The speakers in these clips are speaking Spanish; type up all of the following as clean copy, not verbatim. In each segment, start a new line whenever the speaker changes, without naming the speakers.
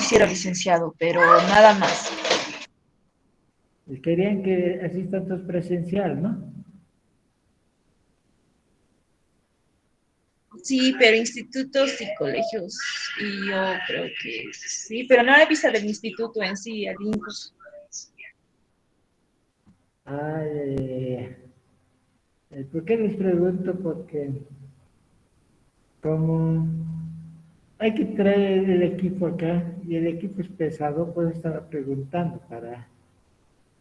quisiera, licenciado, pero nada más.
Y querían que asistan todos presencial, ¿no?
Sí, pero institutos y colegios, y yo creo que sí, pero no la vista del instituto en sí, al INCUS.
Ay, ¿por qué les pregunto? Porque como hay que traer el equipo acá y el equipo es pesado, pues estaba preguntando para...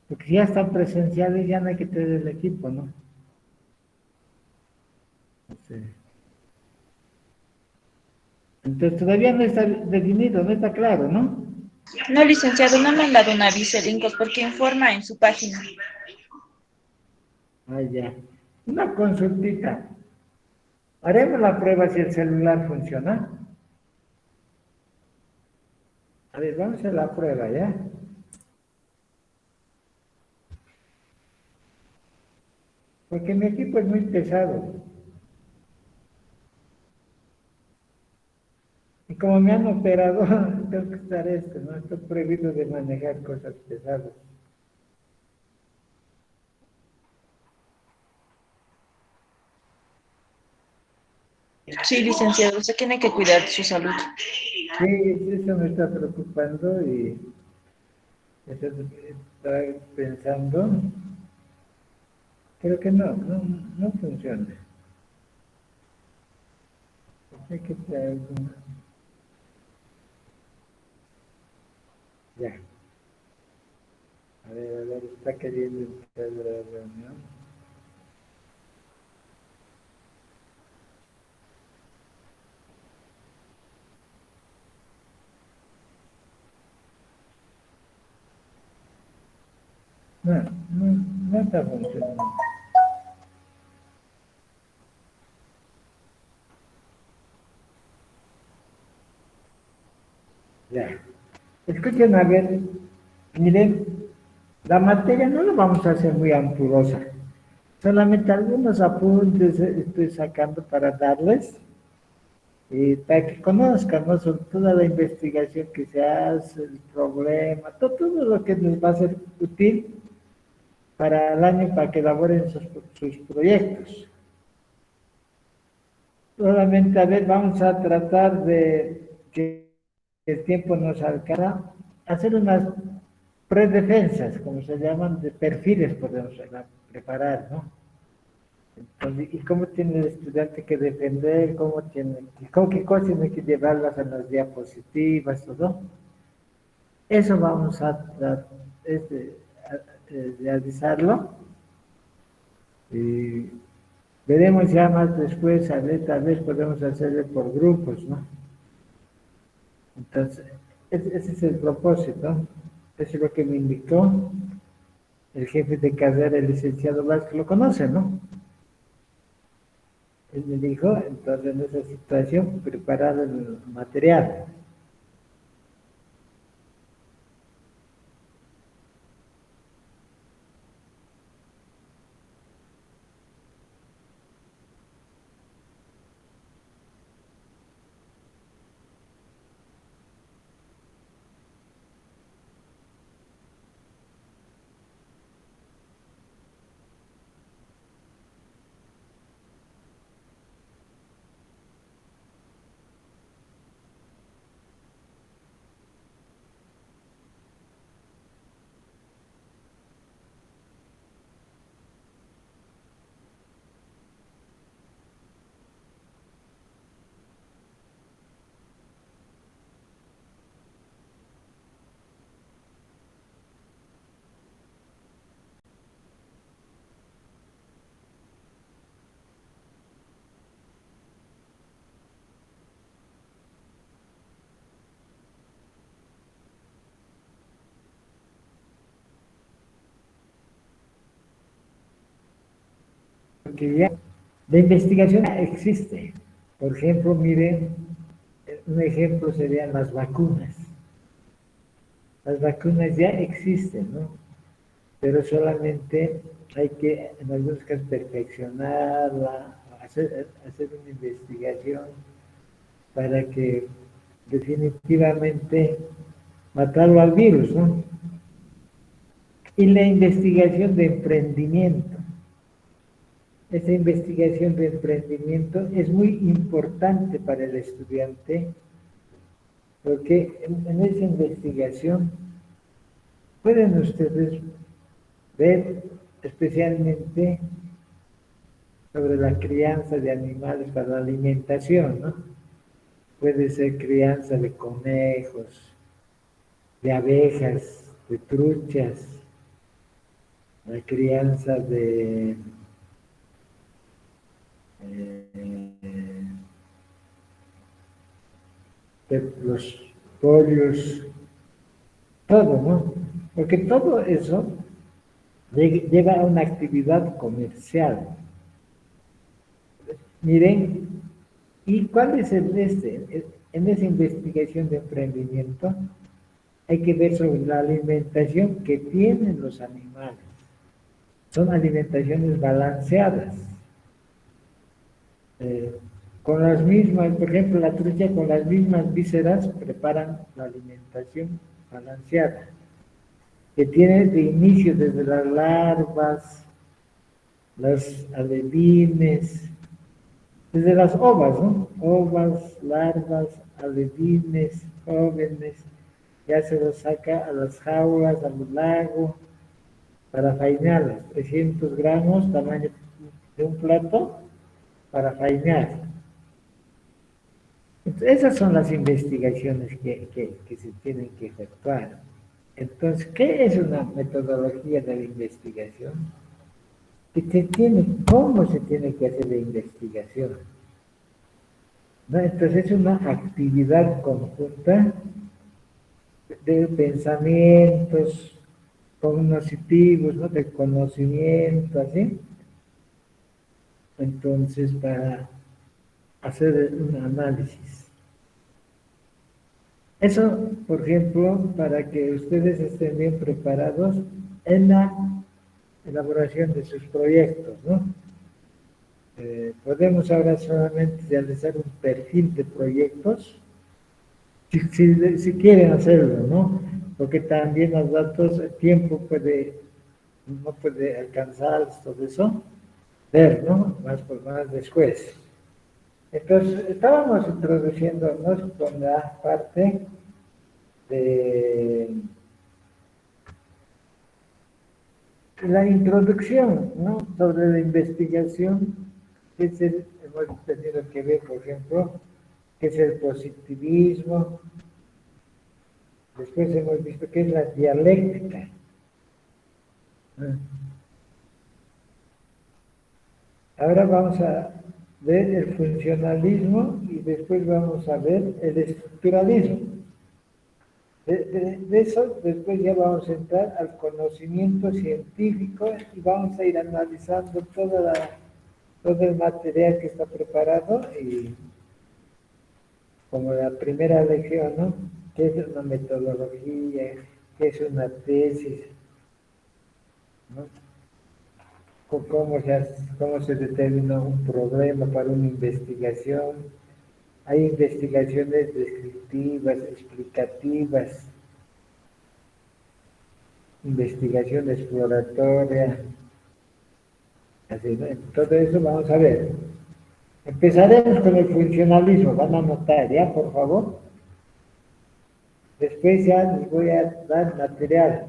Porque si ya están presenciales, ya no hay que traer el equipo, ¿no? Sí. Entonces todavía no está definido, no está claro, ¿no?
No, licenciado, no me han dado una visa de INCUS porque informa en su página.
Ah, ya. Una consultita. Haremos la prueba si el celular funciona. A ver, vamos a hacer la prueba, ¿ya? Porque mi equipo es muy pesado. Y como me han operado, tengo que estar esto, ¿no? Estoy prohibido de manejar cosas pesadas.
Sí, licenciado, usted tiene que cuidar de su salud.
Sí, eso me está preocupando y estoy pensando, creo que no funciona. Hay que traer ya. A ver, está queriendo entrar a la reunión. No, no está funcionando. Ya. Escuchen, a ver, miren, la materia no la vamos a hacer muy ampulosa. Solamente algunos apuntes estoy sacando para darles, para que conozcan, ¿no? Sobre toda la investigación que se hace, el problema, todo lo que les va a ser útil para el año para que elaboren sus proyectos. Solamente, a ver, vamos a tratar de que el tiempo nos alcanza, hacer unas predefensas, como se llaman, de perfiles podemos preparar, ¿no? Entonces, ¿y cómo tiene el estudiante que defender? ¿Cómo qué cosas tiene que llevarlas a las diapositivas, todo? Eso vamos a tratar de realizarlo y veremos ya más después, a ver, tal vez podemos hacerlo por grupos, ¿no? Entonces, ese es el propósito, eso es lo que me indicó el jefe de carrera, el licenciado Vázquez, lo conoce, ¿no? Él me dijo, entonces en esa situación, preparar el material. Porque ya la investigación existe. Por ejemplo, miren, un ejemplo serían las vacunas. Las vacunas ya existen, ¿no? Pero solamente hay que, en algunos casos, perfeccionarla, hacer una investigación para que definitivamente matarlo al virus, ¿no? Y la investigación de emprendimiento. Esta investigación de emprendimiento es muy importante para el estudiante porque en esa investigación pueden ustedes ver especialmente sobre la crianza de animales para la alimentación, ¿no? Puede ser crianza de conejos, de abejas, de truchas, la crianza de los pollos, todo, ¿no? Porque todo eso lleva a una actividad comercial. Miren, ¿y cuál es el este? En esa investigación de emprendimiento hay que ver sobre la alimentación que tienen los animales. Son alimentaciones balanceadas. Con las mismas, por ejemplo, la trucha con las mismas vísceras preparan la alimentación balanceada, que tiene de inicio desde las larvas, las alevines, desde las ovas, ¿no? Ovas, larvas, alevines, jóvenes, ya se los saca a las jaulas, al lago, para faenarlas, 300 gramos, tamaño de un plato, para fainear. Entonces, esas son las investigaciones que se tienen que efectuar. Entonces, ¿qué es una metodología de la investigación? ¿Cómo se tiene que hacer la investigación? ¿No? Entonces, es una actividad conjunta de pensamientos cognitivos, ¿no? De conocimiento, así. Entonces, para hacer un análisis. Eso, por ejemplo, para que ustedes estén bien preparados en la elaboración de sus proyectos, ¿no? Podemos ahora solamente realizar un perfil de proyectos, si quieren hacerlo, ¿no? Porque también los datos, el tiempo no puede alcanzar todo eso, ver, ¿no? Más después. Entonces, estábamos introduciéndonos con la parte de la introducción, ¿no? Sobre la investigación, hemos tenido que ver, por ejemplo, qué es el positivismo, después hemos visto qué es la dialéctica. Ahora vamos a ver el funcionalismo y después vamos a ver el estructuralismo. De eso después ya vamos a entrar al conocimiento científico y vamos a ir analizando todo el material que está preparado y como la primera lección, ¿no? ¿Qué es una metodología? ¿Qué es una tesis? ¿No? ¿Cómo se determina un problema para una investigación? Hay investigaciones descriptivas, explicativas, investigación exploratoria, así, ¿no? Todo eso vamos a ver. Empezaremos con el funcionalismo, van a anotar, ¿ya? Por favor. Después ya les voy a dar material.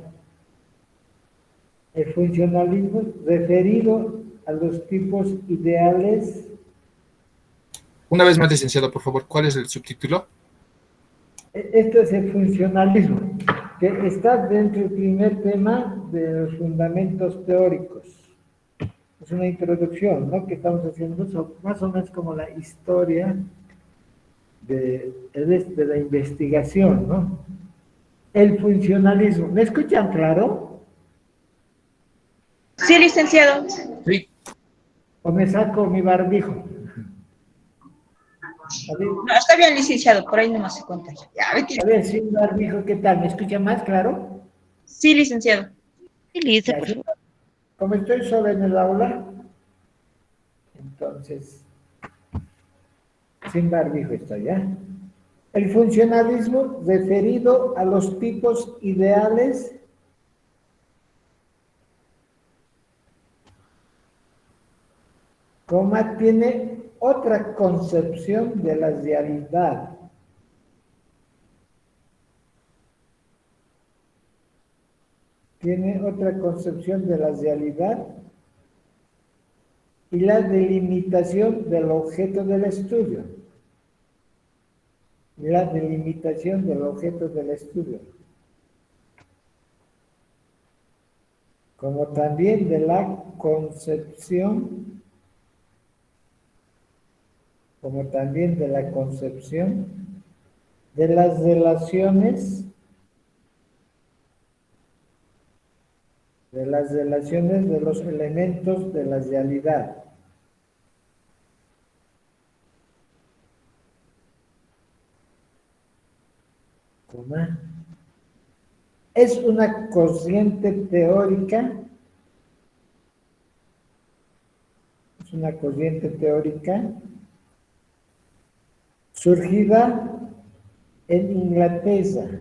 El funcionalismo referido a los tipos ideales.
Una vez más, licenciado, por favor, ¿cuál es el subtítulo?
Esto es el funcionalismo, que está dentro del primer tema de los fundamentos teóricos. Es una introducción, ¿no? Que estamos haciendo, más o menos como la historia de la investigación, ¿no? El funcionalismo. ¿Me escuchan claro?
Sí, licenciado.
Sí.
¿O me saco mi barbijo?
No, está bien, licenciado, por ahí nomás se contagia.
A ver, sin barbijo, ¿qué tal? ¿Me escucha más claro?
Sí, licenciado.
Sí, Lice,
Ya,
por favor.
como estoy solo en el aula, entonces, sin barbijo estoy, ¿ya? El funcionalismo referido a los tipos ideales tiene otra concepción de la realidad. Tiene otra concepción de la realidad y la delimitación del objeto del estudio. La delimitación del objeto del estudio. Como también de la concepción, de las relaciones, de los elementos de la realidad. Es una corriente teórica, surgida en Inglaterra,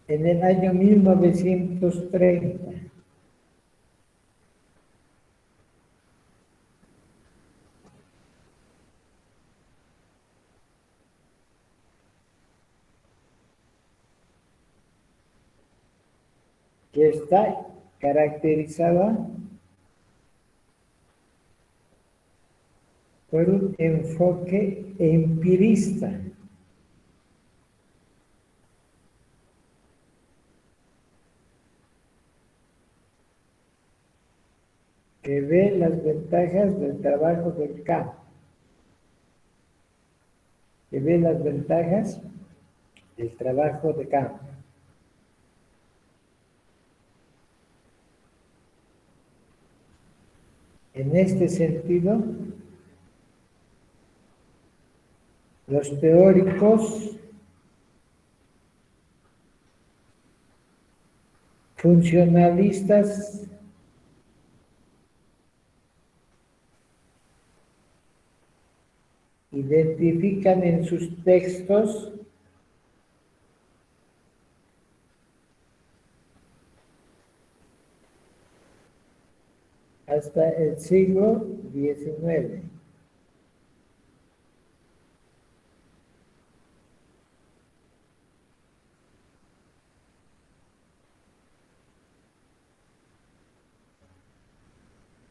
en el año 1930. Que está caracterizada por un enfoque empirista. Que ve las ventajas del trabajo del campo. Que ve las ventajas del trabajo de campo. En este sentido, los teóricos funcionalistas identifican en sus textos hasta el siglo XIX.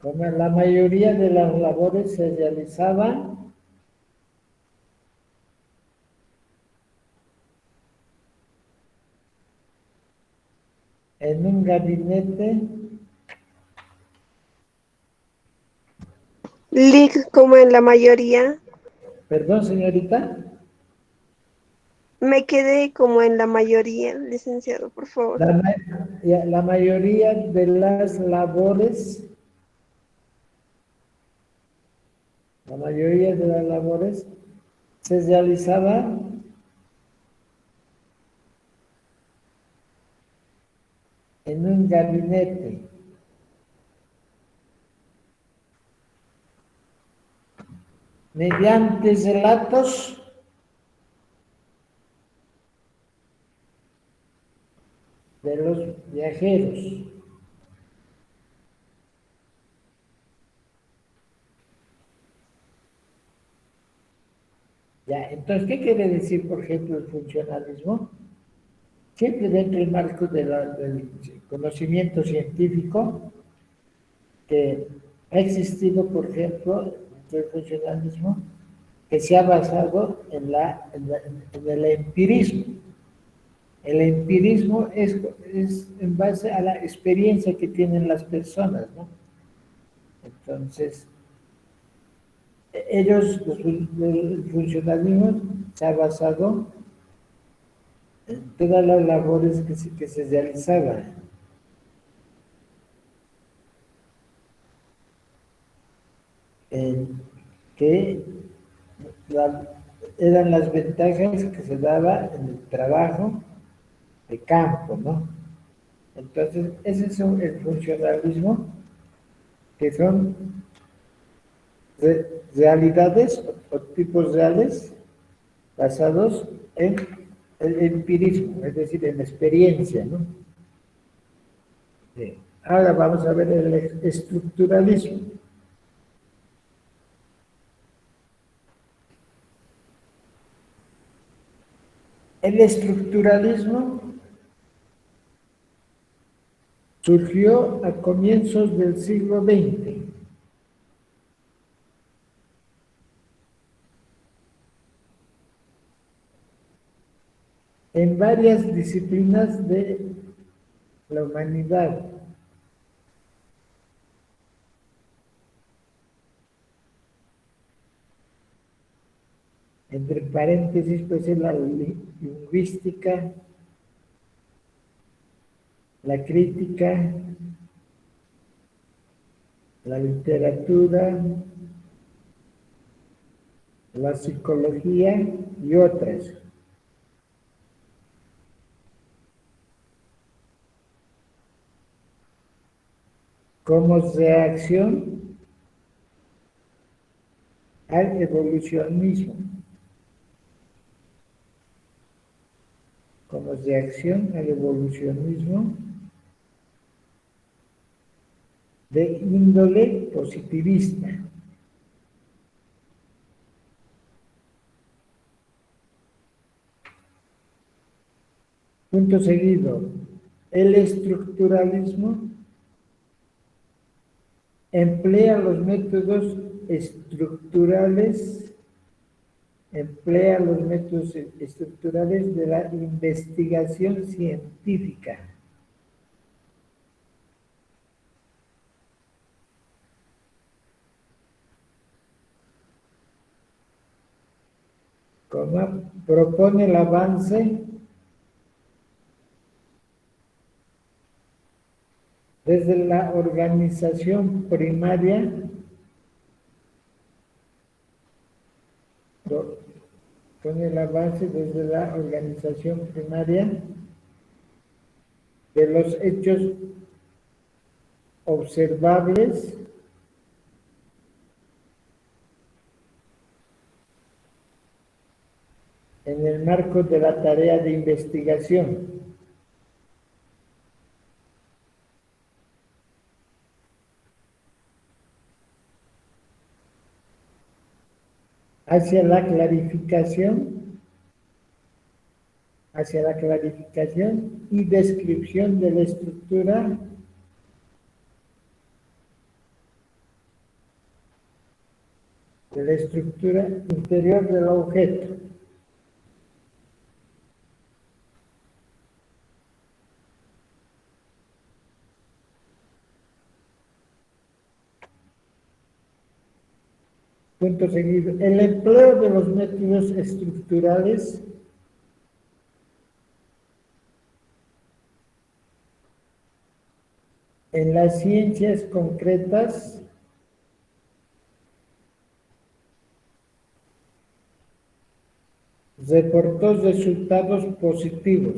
Como la mayoría de las labores se realizaban en un gabinete.
Lic, como en la mayoría.
Perdón, señorita.
Me quedé como en la mayoría, licenciado, por favor.
La mayoría de las labores se realizaban en un gabinete. Mediante relatos de los viajeros. Ya, entonces, ¿qué quiere decir, por ejemplo, el funcionalismo? Siempre dentro del marco del conocimiento científico que ha existido, por ejemplo, dentro del funcionalismo, que se ha basado en el empirismo. El empirismo es en base a la experiencia que tienen las personas, ¿no? Entonces, el funcionalismo se ha basado en todas las labores que se realizaban. Que eran las ventajas que se daba en el trabajo de campo, ¿no? Entonces, ese es el funcionalismo, que son realidades o tipos reales basados en el empirismo, es decir, en experiencia, ¿no? Bien. Ahora vamos a ver el estructuralismo. El estructuralismo surgió a comienzos del siglo XX en varias disciplinas de la humanidad. Entre paréntesis, pues es la lingüística, la crítica, la literatura, la psicología y otras. Como reacción al evolucionismo. Como reacción al evolucionismo de índole positivista. Punto seguido, el estructuralismo emplea los métodos estructurales, de la investigación científica. Como propone el avance desde la organización primaria, propone el avance desde la organización primaria de los hechos observables en el marco de la tarea de investigación. Hacia la clarificación y descripción de la estructura interior del objeto. Punto seguido. El empleo de los métodos estructurales en las ciencias concretas reportó resultados positivos.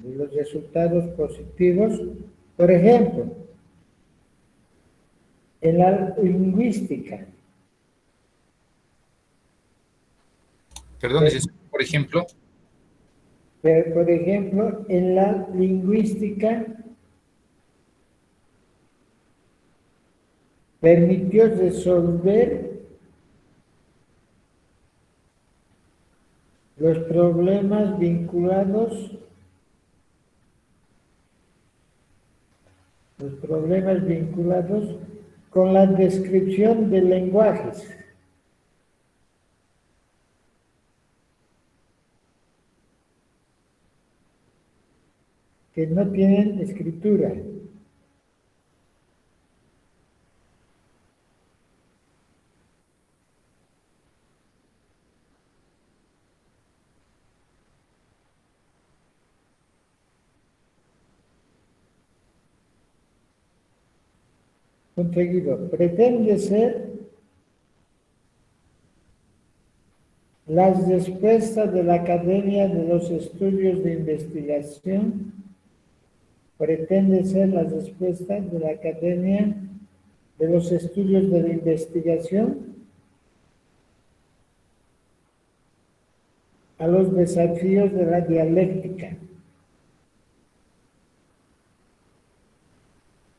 Los resultados positivos, por ejemplo, en la lingüística.
Perdón, licenciado, por ejemplo.
Por ejemplo, en la lingüística permitió resolver los problemas vinculados con la descripción de lenguajes. Que no tienen escritura. punto seguido, pretende ser las respuestas de la Academia de los Estudios de Investigación, pretende ser las respuestas de la Academia de los Estudios de la Investigación a los desafíos de la dialéctica,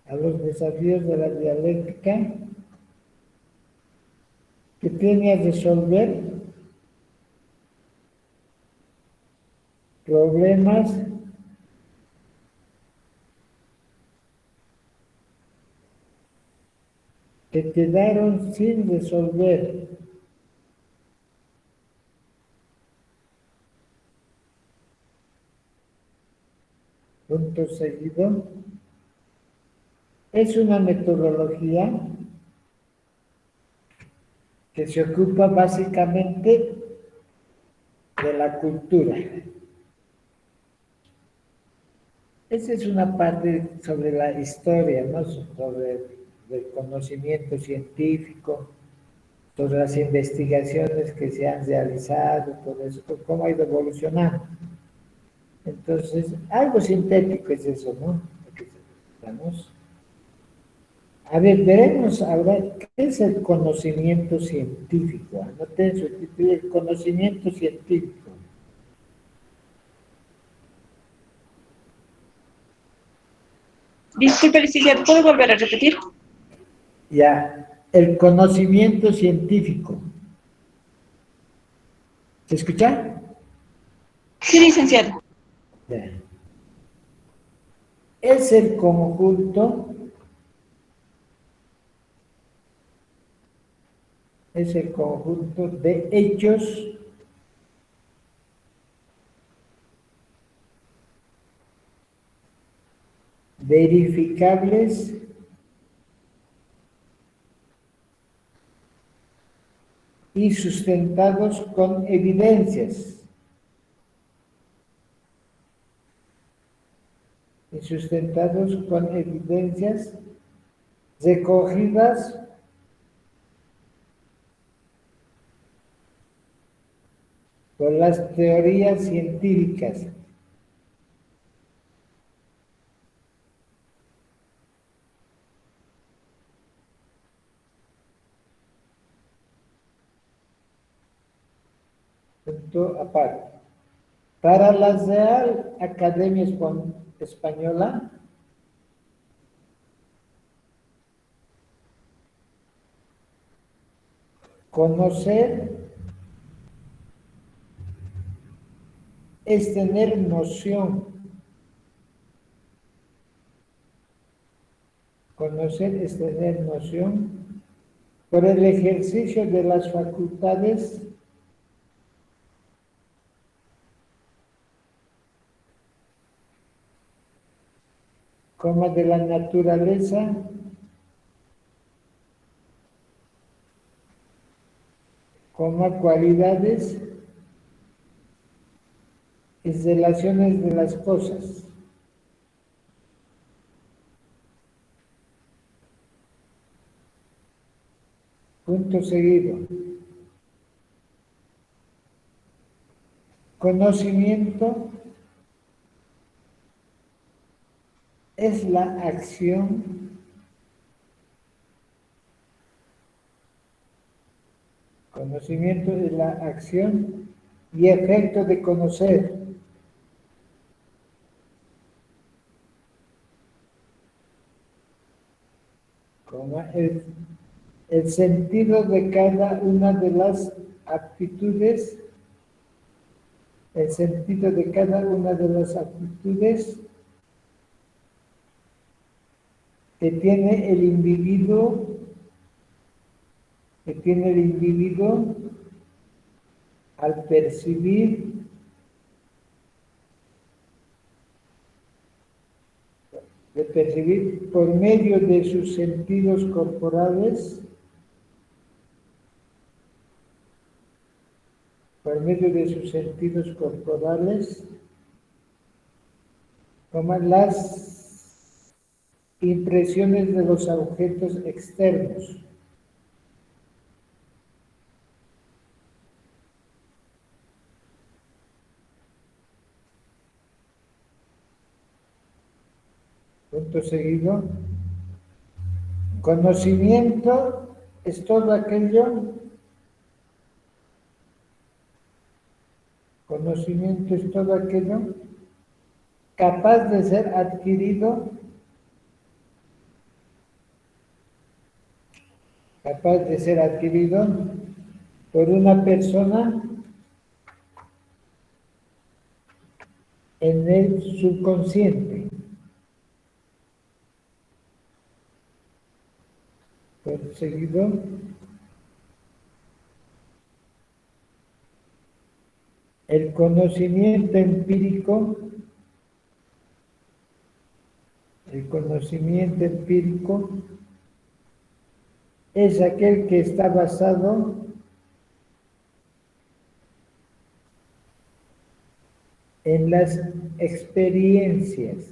a los desafíos de la dialéctica que tiene a resolver problemas que quedaron sin resolver. Punto seguido. Es una metodología que se ocupa básicamente de la cultura. Esa es una parte sobre la historia, ¿no? Sobre el conocimiento científico, sobre las investigaciones que se han realizado, todo eso, cómo ha ido evolucionando. Entonces, algo sintético es eso, ¿no? Vamos. A ver, veremos ahora qué es el conocimiento científico. Anoten su título, el conocimiento científico.
Disculpe, licenciado, ¿puedo volver a repetir?
Ya, el conocimiento científico. ¿Se escucha?
Sí, licenciado.
Ya. Es el conjunto, de hechos verificables y sustentados con evidencias. Recogidas por las teorías científicas. Punto aparte. Para la Real Academia Española, conocer es tener noción. Conocer es tener noción por el ejercicio de las facultades como de la naturaleza, como cualidades y relaciones de las cosas. Punto seguido. Conocimiento es la acción y efecto de conocer. Como el sentido de cada una de las aptitudes, que tiene el individuo, al percibir por medio de sus sentidos corporales, como las impresiones de los objetos externos. Punto seguido. Conocimiento es todo aquello. Conocimiento es todo aquello capaz de ser adquirido, por una persona en el subconsciente. Por seguido, el conocimiento empírico es aquel que está basado en las experiencias.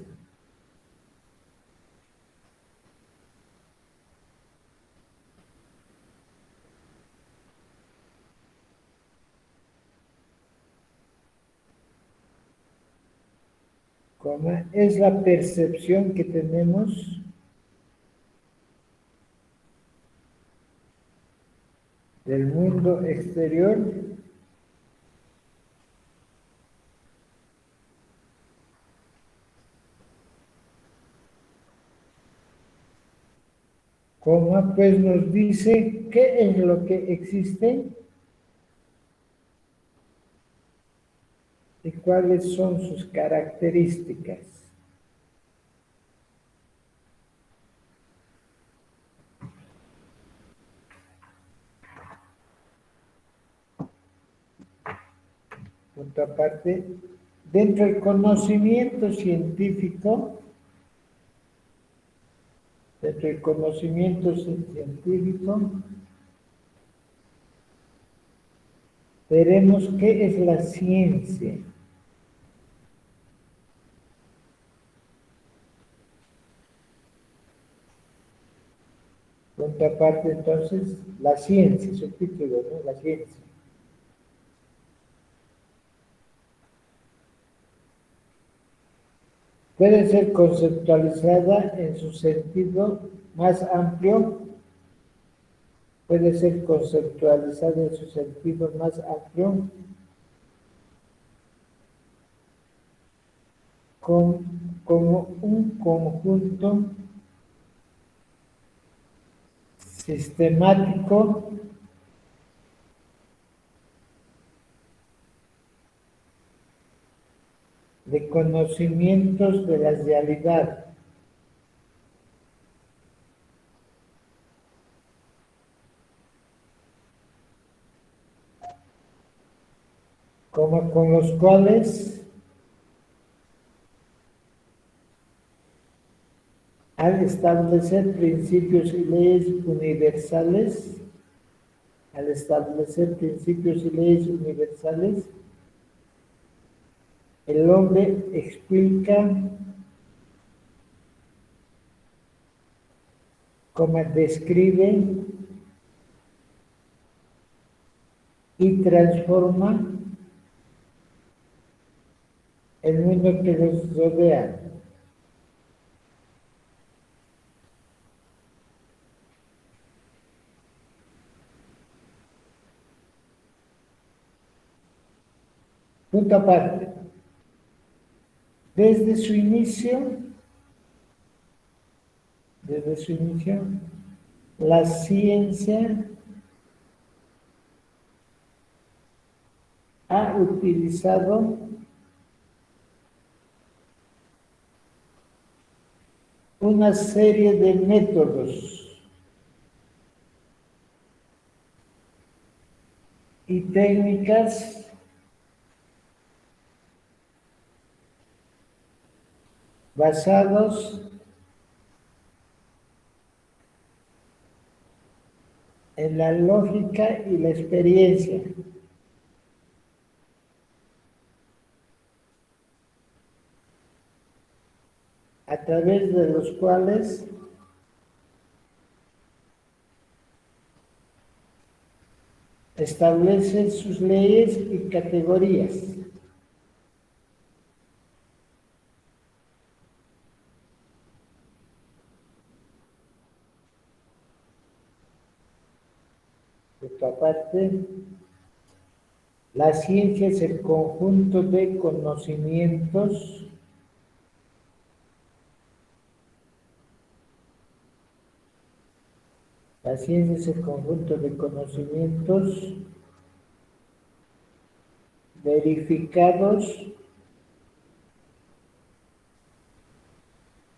Como es la percepción que tenemos del mundo exterior, como pues nos dice qué es lo que existe y cuáles son sus características. Punto aparte, dentro del conocimiento científico, veremos qué es la ciencia. Punto aparte, entonces, la ciencia, su título, ¿no? La ciencia. Puede ser conceptualizada en su sentido más amplio, como un conjunto sistemático de conocimientos de la realidad. Como con los cuales al establecer principios y leyes universales, el hombre explica, como describe y transforma el mundo que los rodea. Punto aparte. Desde su inicio, la ciencia ha utilizado una serie de métodos y técnicas basados en la lógica y la experiencia. a través de los cuales establece sus leyes y categorías. Por otra parte, la ciencia es el conjunto de conocimientos La ciencia es el conjunto de conocimientos verificados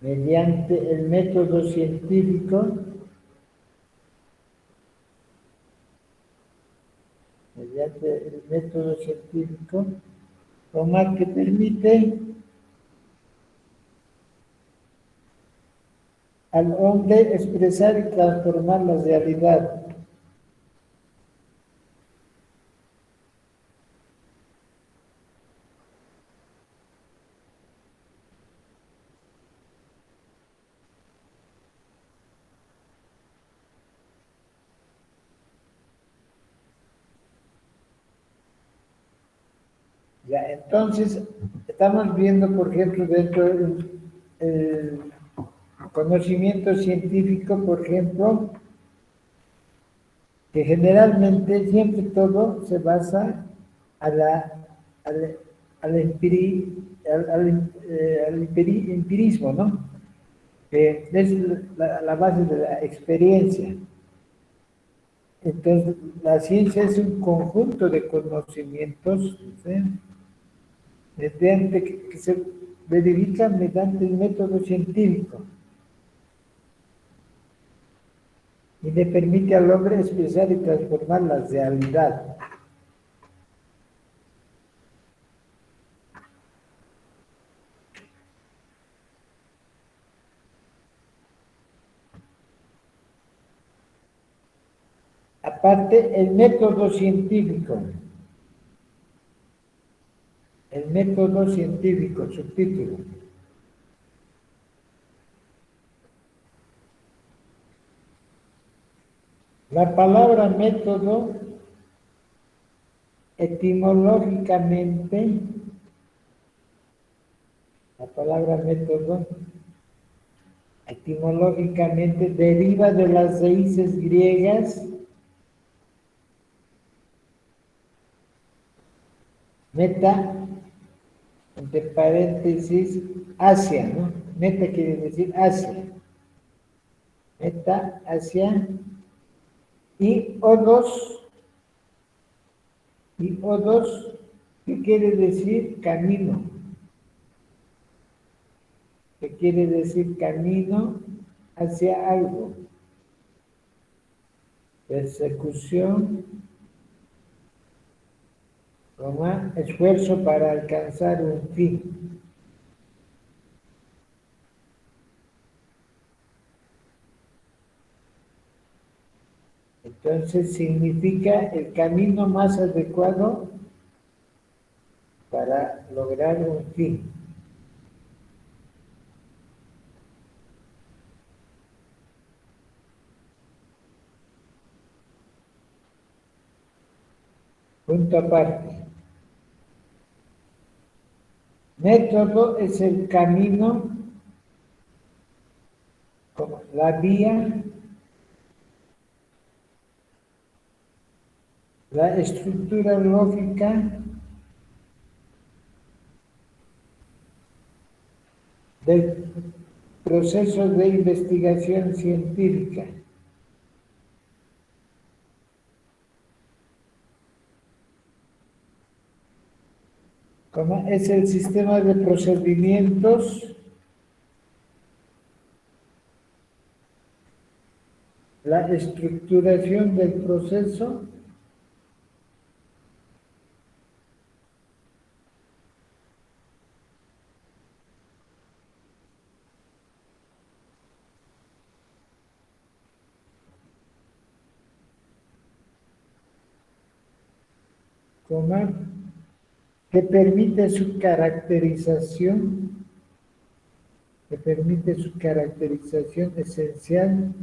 mediante el método científico, lo más que permite al hombre expresar y transformar la realidad. Ya, entonces, estamos viendo, por ejemplo, dentro del conocimiento científico, por ejemplo, que generalmente siempre todo se basa a al empirismo, ¿no? Que es la base de la experiencia. Entonces, la ciencia es un conjunto de conocimientos, ¿sí? Que se verifican mediante el método científico y le permite al hombre expresar y transformar la realidad. Aparte, el método científico, subtítulo. La palabra método, etimológicamente, deriva de las raíces griegas meta, entre paréntesis, Asia, ¿no? Meta quiere decir Asia. Meta, Asia. Y odos, ¿qué quiere decir? Camino. ¿Qué quiere decir camino hacia algo? Persecución, esfuerzo para alcanzar un fin. Entonces significa el camino más adecuado para lograr un fin. Punto aparte. Método es el camino, como la vía, la estructura lógica del proceso de investigación científica. Como es el sistema de procedimientos, la estructuración del proceso, que permite su caracterización, que permite su caracterización esencial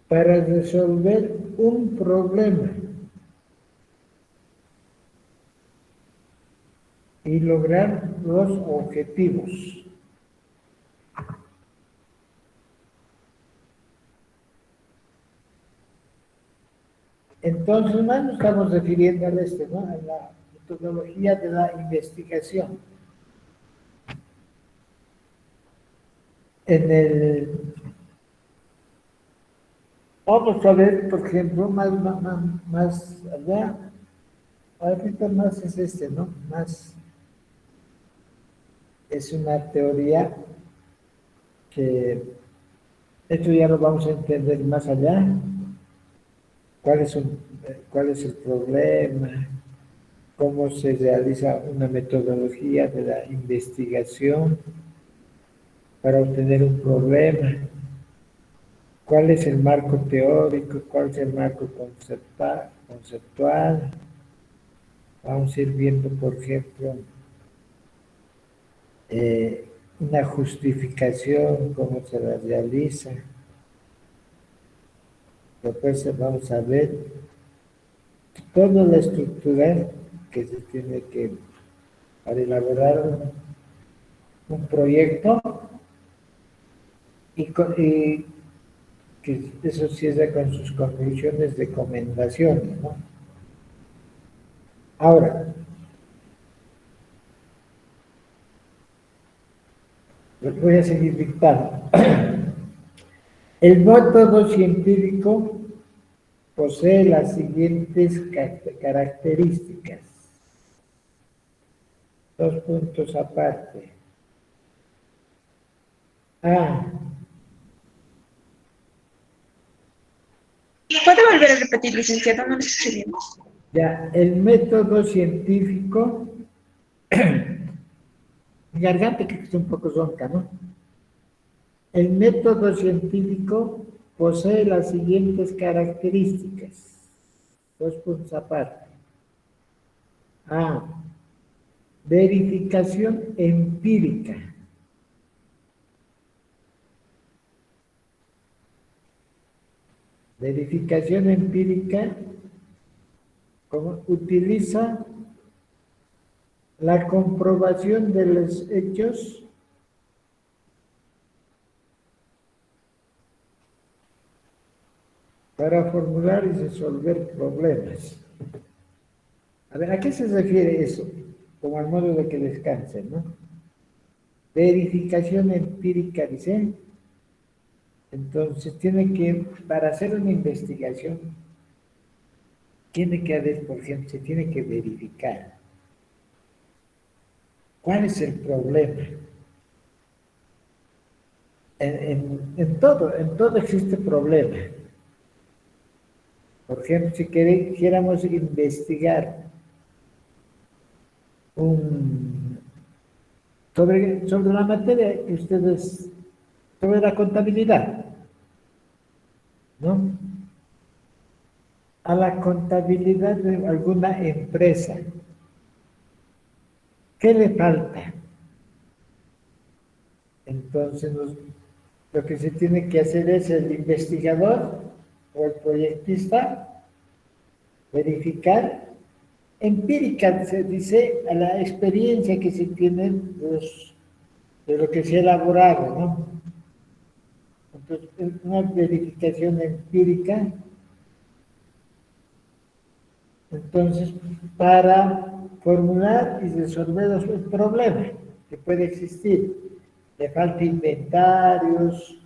para resolver un problema y lograr los objetivos. Entonces, más nos estamos refiriendo a ¿no? A la metodología de la investigación. Vamos a ver, por ejemplo, más allá, ahorita más es ¿no? Más es una teoría que esto ya lo vamos a entender más allá. ¿Cuál es el problema? ¿Cómo se realiza una metodología de la investigación para obtener un problema? ¿Cuál es el marco teórico? ¿Cuál es el marco conceptual? Vamos a ir viendo, por ejemplo, una justificación, cómo se la realiza. Después vamos a ver toda la estructura que se tiene que para elaborar un proyecto y que eso cierra con sus conclusiones, recomendaciones, ¿no? Ahora, les voy a seguir dictando. El método científico posee las siguientes características. Dos puntos aparte.
¿Puede volver a repetir, licenciado? No lo escuché bien.
Ya, el método científico, mi garganta que está un poco ronca, ¿no? El método científico posee las siguientes características. Dos puntos aparte. Verificación empírica. Verificación empírica, ¿cómo? Utiliza la comprobación de los hechos para formular y resolver problemas. A ver, ¿a qué se refiere eso? Como al modo de que descansen, ¿no? Verificación empírica, dice. Entonces, para hacer una investigación, tiene que haber, por ejemplo, se tiene que verificar cuál es el problema. En todo existe problema. Por ejemplo, si quisiéramos investigar sobre la materia que ustedes, sobre la contabilidad, ¿no? A la contabilidad de alguna empresa, ¿qué le falta? Entonces, lo que se tiene que hacer es el investigador o el proyectista verificar empírica, se dice, a la experiencia que se tiene de lo que se ha elaborado, ¿no? Entonces, una verificación empírica, entonces, para formular y resolver los problemas que puede existir. Le falta inventarios,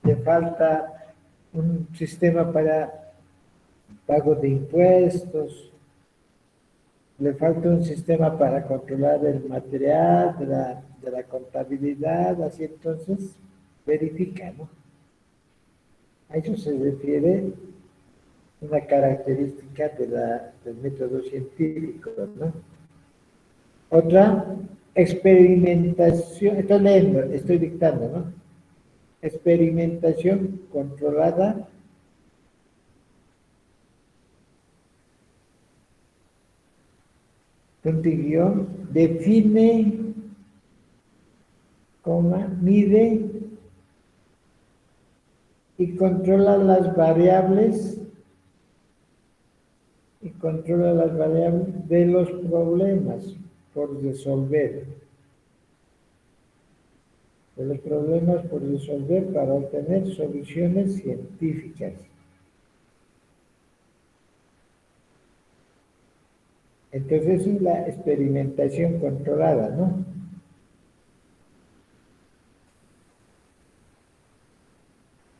le falta un sistema para pago de impuestos, le falta un sistema para controlar el material de la contabilidad, así entonces verifica, ¿no? A eso se refiere una característica del método científico, ¿no? Otra, experimentación, estoy leyendo, estoy dictando, ¿no? Experimentación controlada define mide y controla las variables de los problemas por resolver. De los problemas por resolver para obtener soluciones científicas. Entonces es la experimentación controlada, ¿no?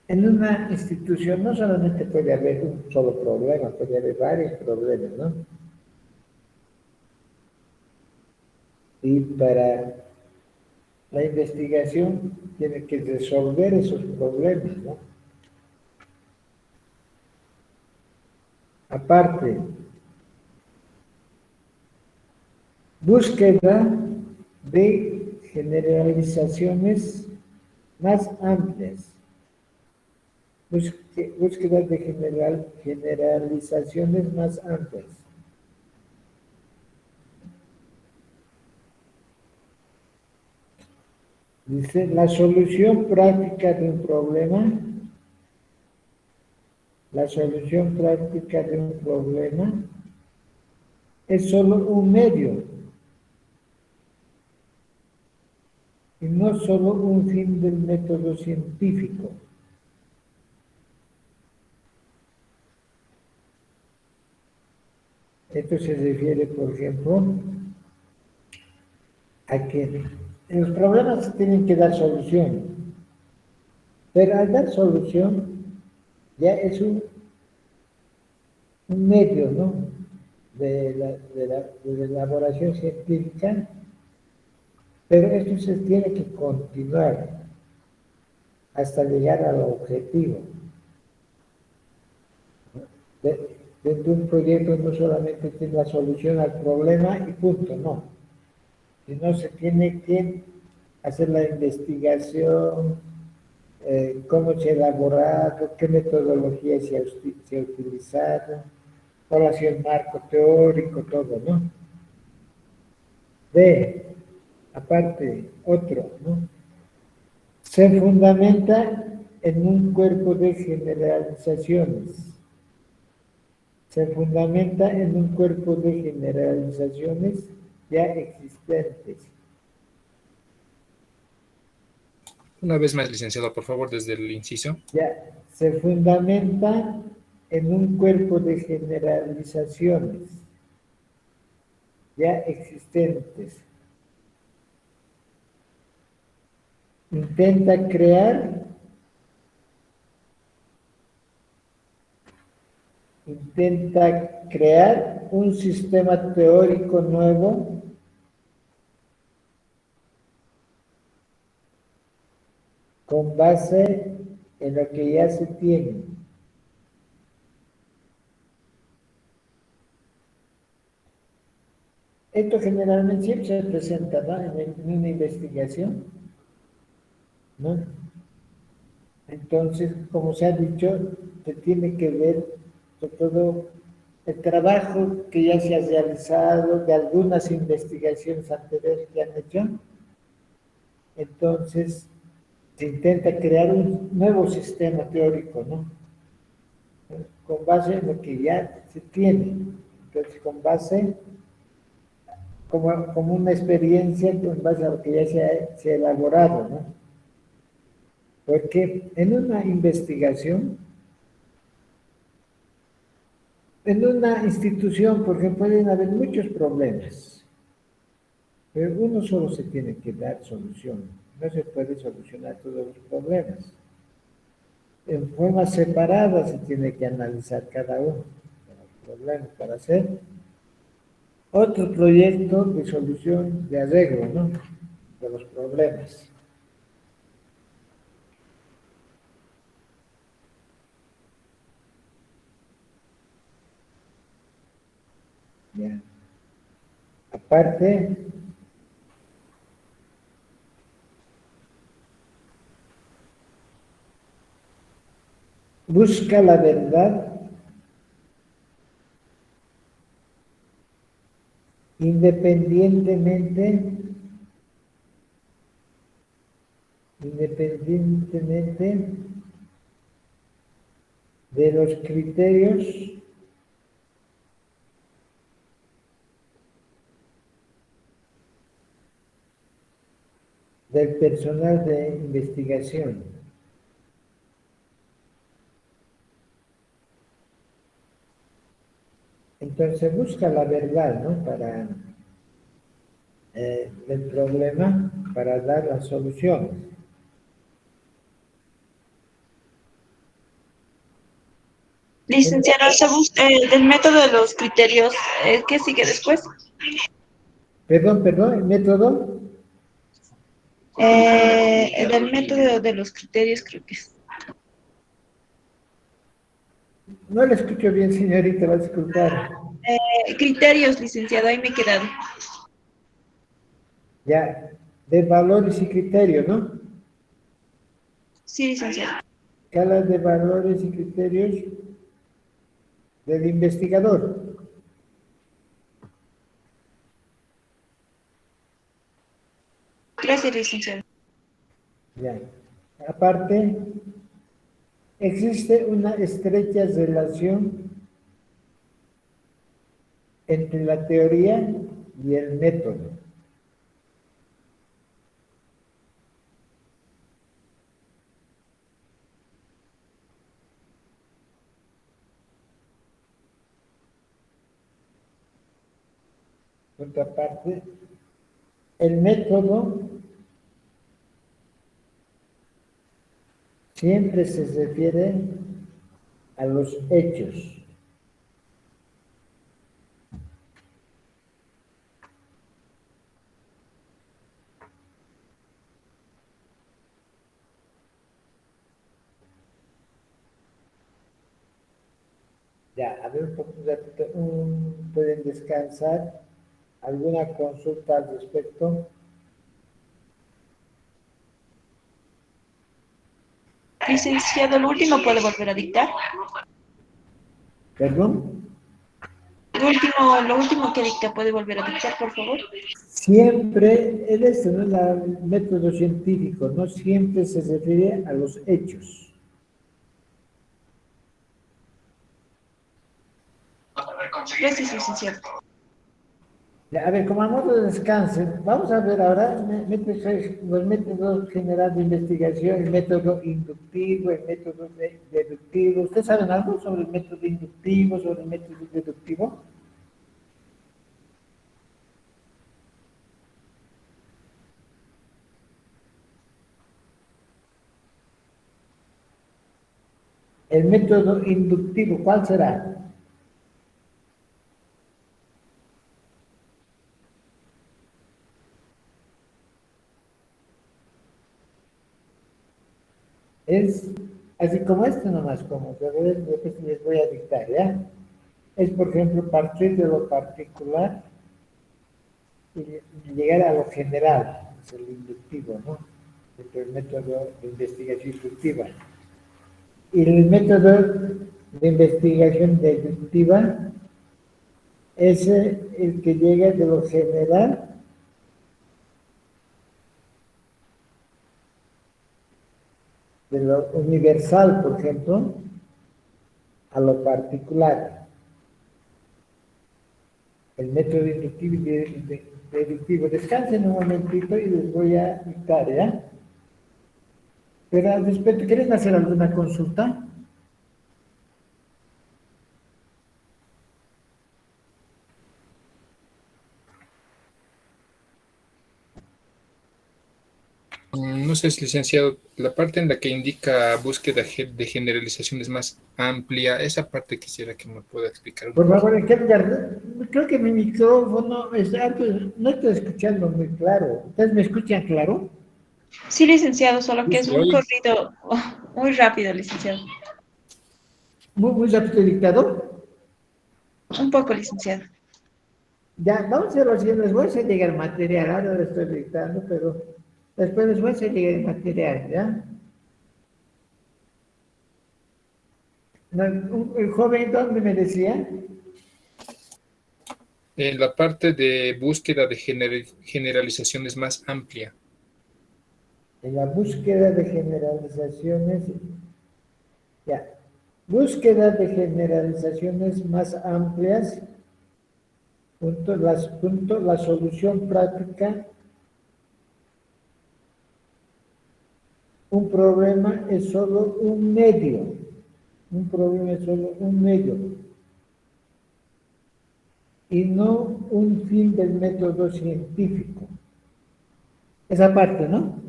En una institución no solamente puede haber un solo problema, puede haber varios problemas, ¿no? Y para la investigación tiene que resolver esos problemas, ¿no? Aparte, búsqueda de generalizaciones más amplias. Búsqueda de generalizaciones más amplias. Dice, la solución práctica de un problema, es solo un medio y no solo un fin del método científico. Esto se refiere, por ejemplo, a que los problemas tienen que dar solución, pero al dar solución ya es un medio, ¿no? de la elaboración científica, pero esto se tiene que continuar hasta llegar al objetivo. Dentro de un proyecto no solamente tiene la solución al problema y punto, no. Sino se tiene que hacer la investigación, cómo se ha elaborado, qué metodología se ha utilizado, cuál ha sido el marco teórico, todo, ¿no? Aparte, otro, ¿no? Se fundamenta en un cuerpo de generalizaciones. Ya existentes.
Una vez más, licenciado, por favor, desde el inciso.
Ya, se fundamenta en un cuerpo de generalizaciones ya existentes. Intenta crear un sistema teórico nuevo con base en lo que ya se tiene. Esto generalmente siempre se presenta, ¿no? en una investigación, ¿no? Entonces, como se ha dicho, se tiene que ver todo el trabajo que ya se ha realizado de algunas investigaciones anteriores que han hecho. Entonces, se intenta crear un nuevo sistema teórico, ¿no? Con base en lo que ya se tiene. Entonces, con base, como una experiencia, con base a lo que ya se ha elaborado, ¿no? Porque en una investigación, en una institución, por ejemplo, pueden haber muchos problemas, pero uno solo se tiene que dar solución. No se puede solucionar todos los problemas. En forma separada se tiene que analizar cada uno de los problemas para hacer otro proyecto de solución, de arreglo, ¿no? De los problemas. Ya. Aparte, busca la verdad independientemente independientemente de los criterios del personal de investigación. Entonces busca la verdad, ¿no? Para el problema, para dar las soluciones.
Licenciado, del método de los criterios, ¿qué sigue después?
Perdón, el método.
Del método de los criterios creo que es.
No lo escucho bien, señorita, va a disculpar.
Criterios, licenciado, ahí me he quedado.
Ya, de valores y criterios, ¿no?
Sí, licenciado.
Escala de valores y criterios del investigador.
Gracias, licenciado.
Ya. Aparte, existe una estrecha relación entre la teoría y el método. Por otra parte, el método siempre se refiere a los hechos. Ya, a ver, pueden descansar. ¿Alguna consulta al respecto?
Licenciado, lo último puede volver a dictar.
¿Perdón?
Lo último que dicta puede volver a dictar, por favor.
Siempre, este no es el método científico, no siempre se refiere a los hechos.
Gracias, licenciado.
Ya, a ver, como a modo de descanso, vamos a ver ahora los métodos generales de investigación, el método inductivo, el método deductivo. ¿Ustedes saben algo sobre el método inductivo, sobre el método deductivo? El método inductivo, ¿cuál será? Es así como esto nomás, como que a ver, después les voy a dictar, ¿ya? Es, por ejemplo, partir de lo particular y llegar a lo general, es el inductivo, ¿no? El método de investigación inductiva. Y el método de investigación deductiva es el que llega de lo general de lo universal, por ejemplo, a lo particular. El método inductivo y deductivo. Descansen un momentito y les voy a dictar, ¿ya? Pero al respecto, ¿quieren hacer alguna consulta?
No sé, licenciado, la parte en la que indica búsqueda de generalización es más amplia. Esa parte quisiera que me pueda explicar un
Por
poco.
favor, ¿en qué lugar? Creo que mi micrófono no estoy escuchando muy claro. ¿Ustedes me escuchan claro?
Sí, licenciado, solo que es
Sí,
un
oye.
corrido muy rápido, licenciado.
Muy rápido dictado.
Un poco, licenciado.
Ya, vamos a hacer lo siguiente, les voy a hacer llegar material, ahora lo estoy dictando, pero después les voy a hacer llegar el material, ¿ya? No, el joven, ¿dónde me decía?
La parte de búsqueda de generalización es más amplia.
En la búsqueda de generalizaciones, ya, búsqueda de generalizaciones más amplias, la solución práctica. Un problema es solo un medio. Un problema es solo un medio. Y no un fin del método científico. Esa parte, ¿no?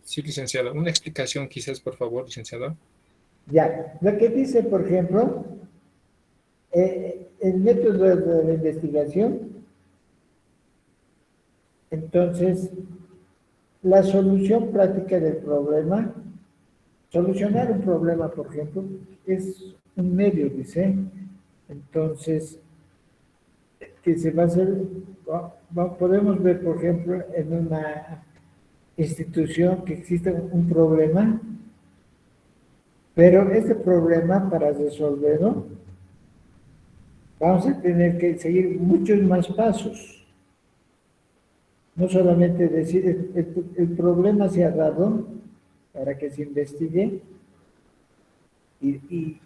Sí, licenciado. Una explicación quizás, por favor, licenciado.
Ya, lo que dice, por ejemplo, el método de la investigación, entonces, la solución práctica del problema, solucionar un problema, por ejemplo, es un medio, dice. Entonces, que se va a hacer, podemos ver, por ejemplo, en una institución que existe un problema, pero este problema para resolverlo vamos a tener que seguir muchos más pasos. No solamente decir, el problema se ha dado para que se investigue y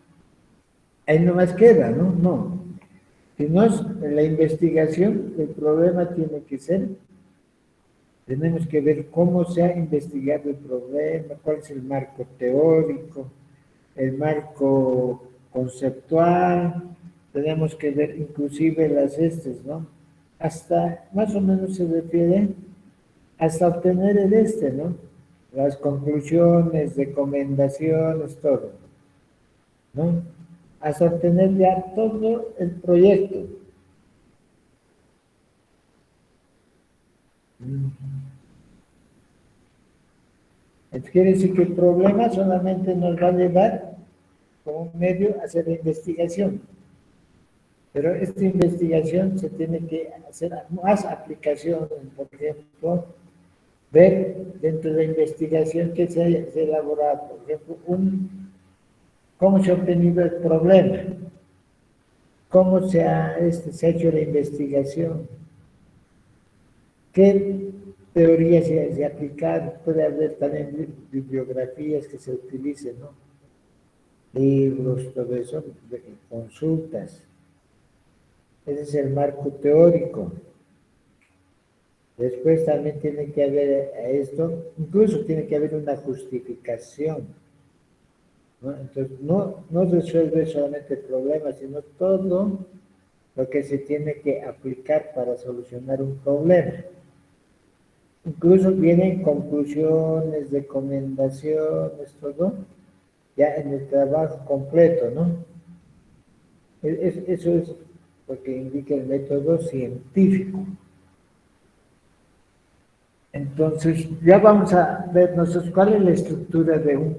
ahí no más queda, ¿no? No. Si no es la investigación, el problema tiene que ser, tenemos que ver cómo se ha investigado el problema, cuál es el marco teórico, el marco conceptual, tenemos que ver inclusive las ¿no? Hasta, más o menos se refiere hasta obtener ¿no? Las conclusiones, recomendaciones, todo, ¿no? Hasta obtener ya todo el proyecto. Entonces, quiere decir que el problema solamente nos va a llevar como un medio a hacer la investigación. Pero esta investigación se tiene que hacer más aplicaciones, por ejemplo, ver dentro de la investigación que se ha elaborado, por ejemplo, cómo se ha obtenido el problema, cómo se ha hecho la investigación, qué teoría se ha aplicado, puede haber también bibliografías que se utilicen, ¿no? Libros, todo eso, consultas. Ese es el marco teórico. Después también tiene que haber a esto, incluso tiene que haber una justificación, ¿no? Entonces, no resuelve solamente el problema, sino todo lo que se tiene que aplicar para solucionar un problema. Incluso vienen conclusiones, recomendaciones, todo, ya en el trabajo completo, ¿no? Eso es lo que indica el método científico. Entonces, ya vamos a ver nosotros cuál es la estructura de un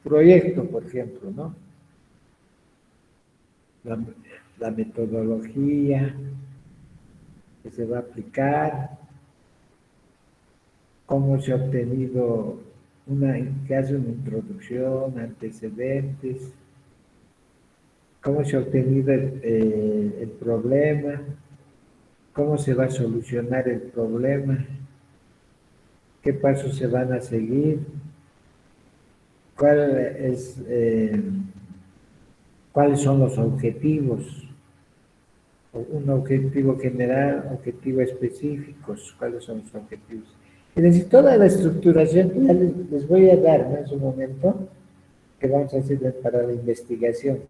proyecto, por ejemplo, ¿no? La metodología que se va a aplicar, cómo se ha obtenido que hace una introducción, antecedentes, cómo se ha obtenido el problema, cómo se va a solucionar el problema, qué pasos se van a seguir, cuáles son los objetivos, un objetivo general, objetivo específicos, cuáles son los objetivos. Es decir, toda la estructuración ya les voy a dar, ¿no? En su momento, que vamos a hacer para la investigación.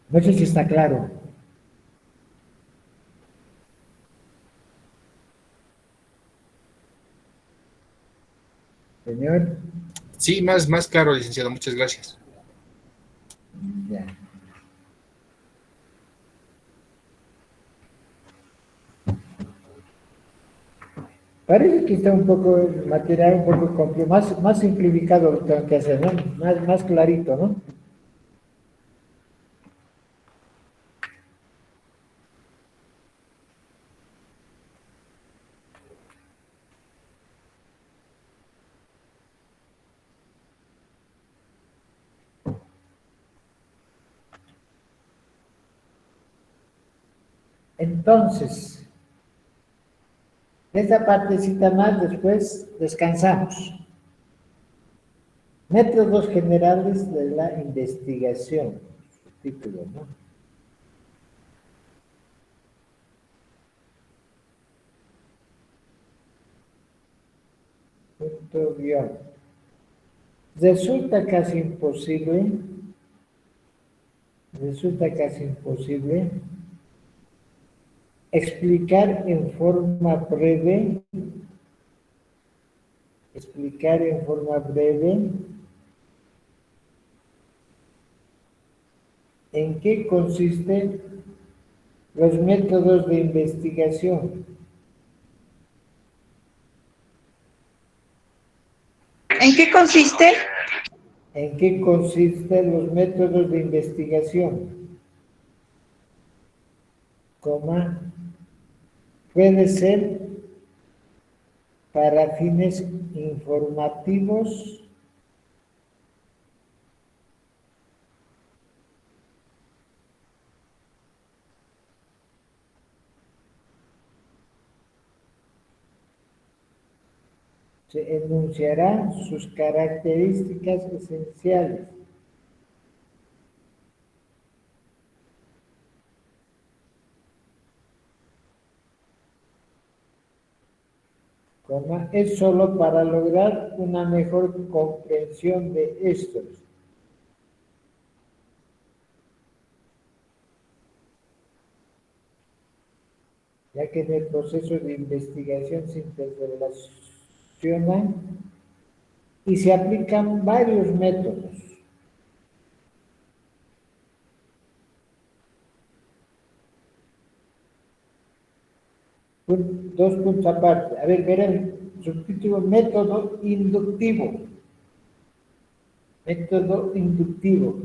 No sé si está claro. Señor.
Sí, más claro, licenciado. Muchas gracias.
Ya. Parece que está un poco, el material un poco complejo, más simplificado lo tengo que hacer, ¿no? Más clarito, ¿no? Entonces, Esta partecita más, después descansamos. Métodos generales de la investigación. Título, ¿no? Punto guión. Resulta casi imposible explicar en forma breve en qué consisten los métodos de investigación.
¿En qué consiste?
¿En qué consisten los métodos de investigación? Coma, puede ser para fines informativos, se enunciarán sus características esenciales. Coma, es solo para lograr una mejor comprensión de estos. Ya que en el proceso de investigación se interrelacionan y se aplican varios métodos. Dos puntos aparte. A ver, verán, subtítulo, método inductivo. Método inductivo.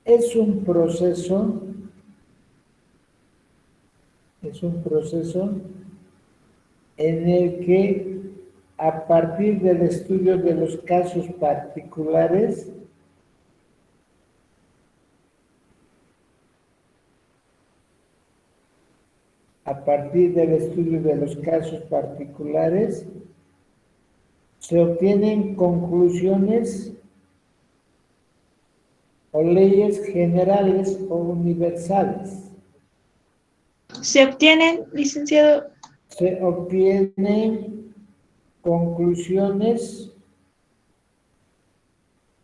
Es un proceso en el que a partir del estudio de los casos particulares se obtienen conclusiones o leyes generales o universales.
Se obtienen, licenciado.
Se obtienen conclusiones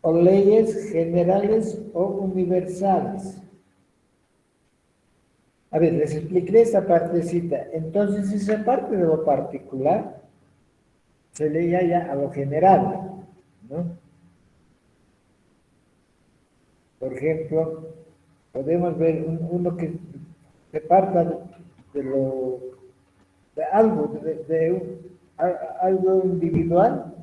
o leyes generales o universales. A ver, les expliqué esta partecita. Entonces, esa parte de lo particular se le ya a lo general, ¿no? Por ejemplo, podemos ver uno que se parta de algo, algo individual,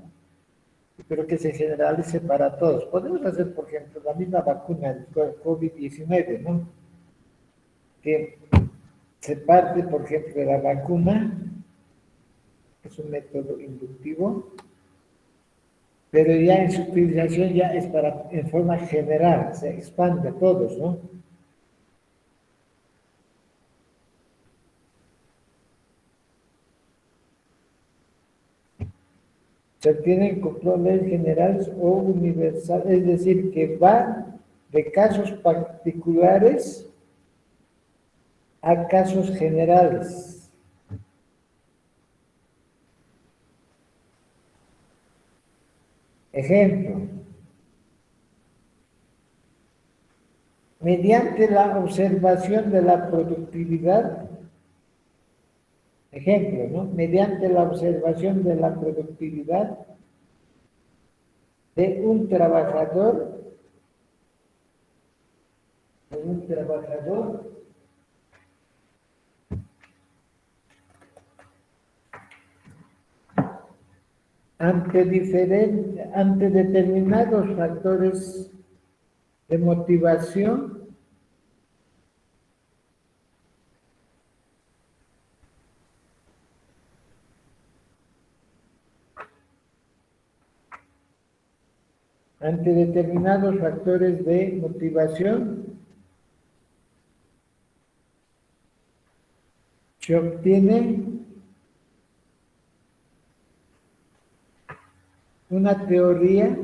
pero que se generalice para todos. Podemos hacer, por ejemplo, la misma vacuna, el COVID-19, ¿no? Que se parte, por ejemplo, de la vacuna, que es un método inductivo, pero ya en su utilización ya es en forma general, se expande a todos, ¿no? Se obtienen controles generales o universales, es decir, que va de casos particulares a casos generales. Ejemplo, mediante la observación de la productividad, ejemplo, ¿no? Mediante la observación de la productividad de un trabajador, ante determinados factores de motivación, ante determinados factores de motivación se obtiene una teoría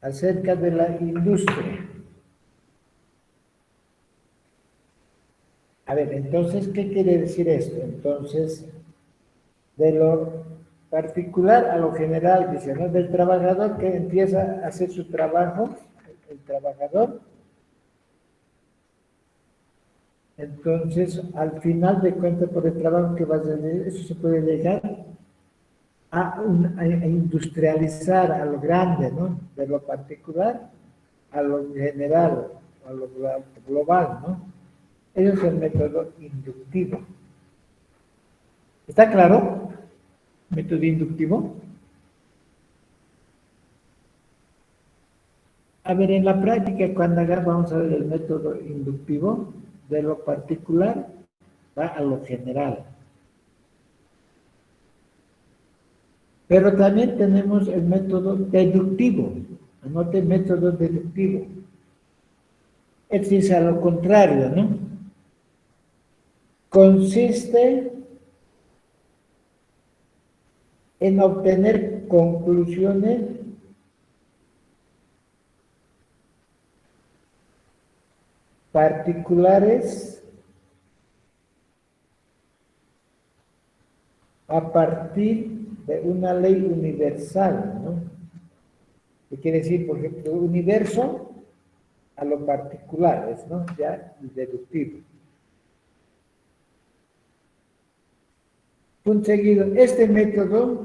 acerca de la industria. A ver, entonces, ¿qué quiere decir esto? Entonces, de lo particular a lo general, dice, ¿no? Del trabajador que empieza a hacer su trabajo, el trabajador, entonces, al final de cuentas, por el trabajo que va a hacer, eso se puede llegar a industrializar a lo grande, ¿no? De lo particular a lo general, a lo global, ¿no? Eso es el método inductivo. ¿Está claro? Método inductivo. A ver, en la práctica, cuando vamos a ver el método inductivo, de lo particular va a lo general. Pero también tenemos el método deductivo. Anote método deductivo. Es a lo contrario, ¿no? Consiste en obtener conclusiones particulares a partir de una ley universal, ¿no? ¿Qué quiere decir? Por ejemplo, universo a lo particular, ¿no? Ya deductivo. Punto seguido, este método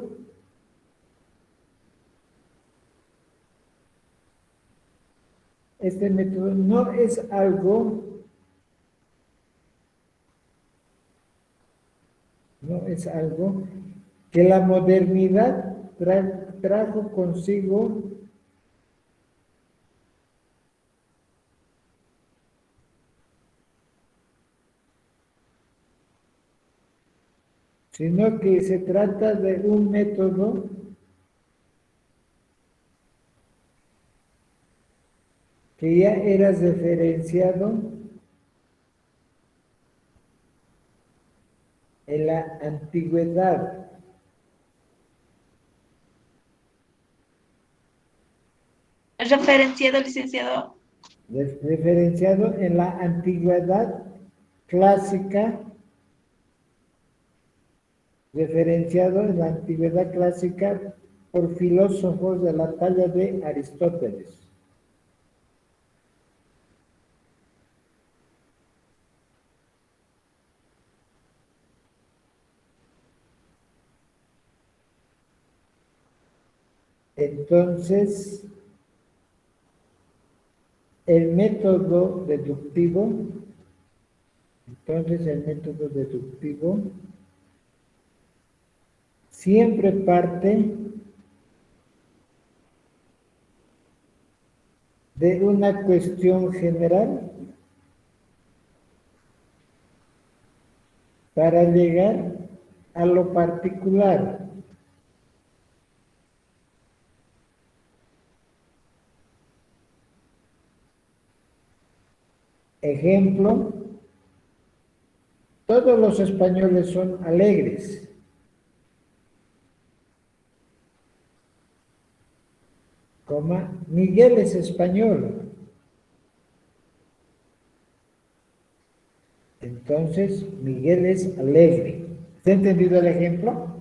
no es algo que la modernidad trajo consigo sino que se trata de un método que ya era referenciado en la antigüedad.
Referenciado, licenciado.
Referenciado en la antigüedad clásica, por filósofos de la talla de Aristóteles. Entonces, el método deductivo siempre parte de una cuestión general para llegar a lo particular. Ejemplo, todos los españoles son alegres. Miguel es español. Entonces, Miguel es alegre. ¿Está entendido el ejemplo?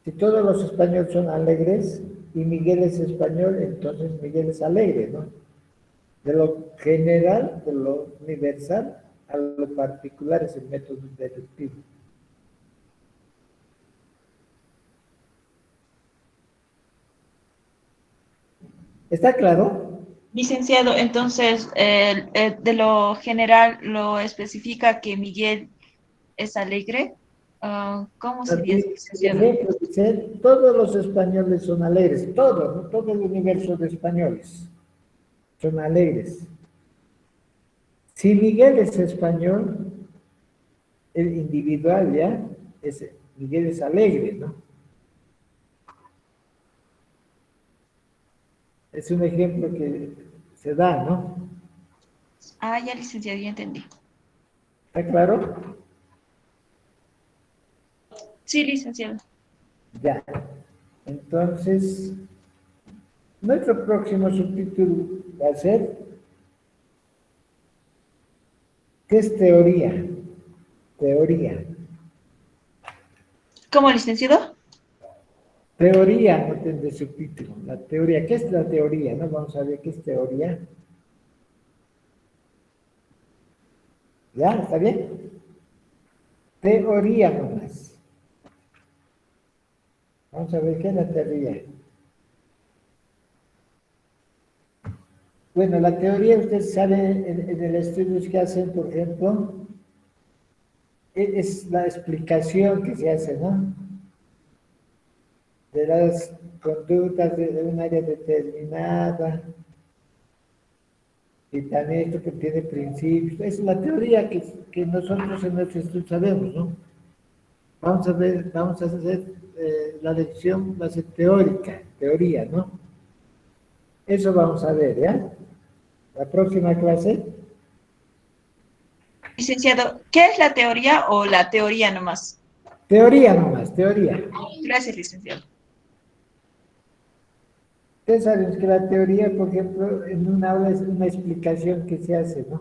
Si todos los españoles son alegres y Miguel es español, entonces Miguel es alegre, ¿no? De lo general, de lo universal, a lo particular es el método deductivo. ¿Está claro?
Licenciado, entonces, de lo general lo especifica que Miguel es alegre. ¿Cómo sería eso, licenciado?
Ejemplo, dice, todos los españoles son alegres, todos, ¿no? Todo el universo de españoles son alegres. Si Miguel es español, el individual ya, Miguel es alegre, ¿no? Es un ejemplo que se da, ¿no?
Ah, ya, licenciado, ya entendí.
¿Está claro?
Sí, licenciado.
Ya. Entonces, nuestro próximo subtítulo va a ser, ¿qué es teoría? Teoría.
¿Cómo, licenciado?
Teoría, no tendré subtítulo. La teoría, ¿qué es la teoría? ¿No? Vamos a ver qué es teoría. ¿Ya? ¿Está bien? Teoría nomás. Vamos a ver qué es la teoría. Bueno, la teoría, usted sabe, en el estudio que hacen, por ejemplo, es la explicación que se hace, ¿no? De las conductas de un área determinada, y también esto que tiene principios. Es la teoría que nosotros en nuestro estudio sabemos, ¿no? Vamos a ver, vamos a hacer la lección, va a ser teórica, teoría, ¿no? Eso vamos a ver, ¿ya? La próxima clase.
Licenciado, ¿qué es la teoría o la teoría nomás?
Teoría nomás, teoría.
Gracias, licenciado.
Ustedes saben que la teoría, por ejemplo, en una aula es una explicación que se hace, ¿no?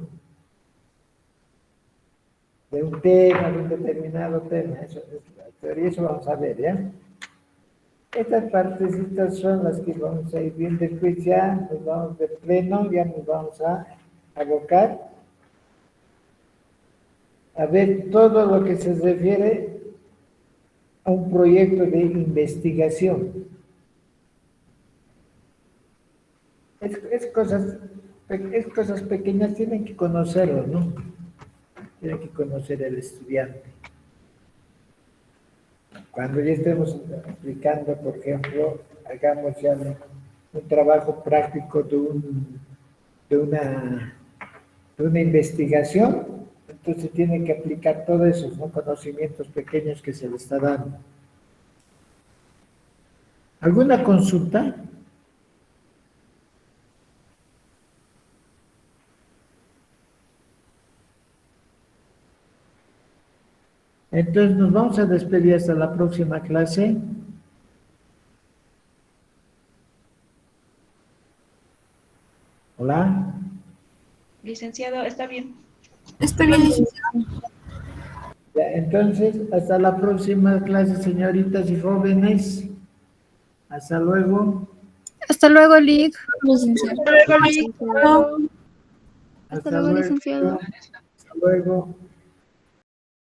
De un tema, de un determinado tema. Eso es la teoría, eso vamos a ver, ¿ya? Estas partecitas son las que vamos a ir viendo después ya, nos vamos de pleno, ya nos vamos a abocar a ver todo lo que se refiere a un proyecto de investigación. Es cosas pequeñas, tienen que conocerlo, ¿no? Tiene que conocer el estudiante. Cuando ya estemos aplicando, por ejemplo, hagamos ya un trabajo práctico de una, de una investigación, entonces tiene que aplicar todos esos, ¿no?, conocimientos pequeños que se le está dando. ¿Alguna consulta? Entonces nos vamos a despedir hasta la próxima clase. Hola.
Licenciado, está bien.
Está bien, licenciado.
Ya, entonces, hasta la próxima clase, señoritas y jóvenes. Hasta luego.
Hasta luego, Lick. Licenciado.
Hasta luego, licenciado.
Hasta luego, licenciado.
Hasta luego.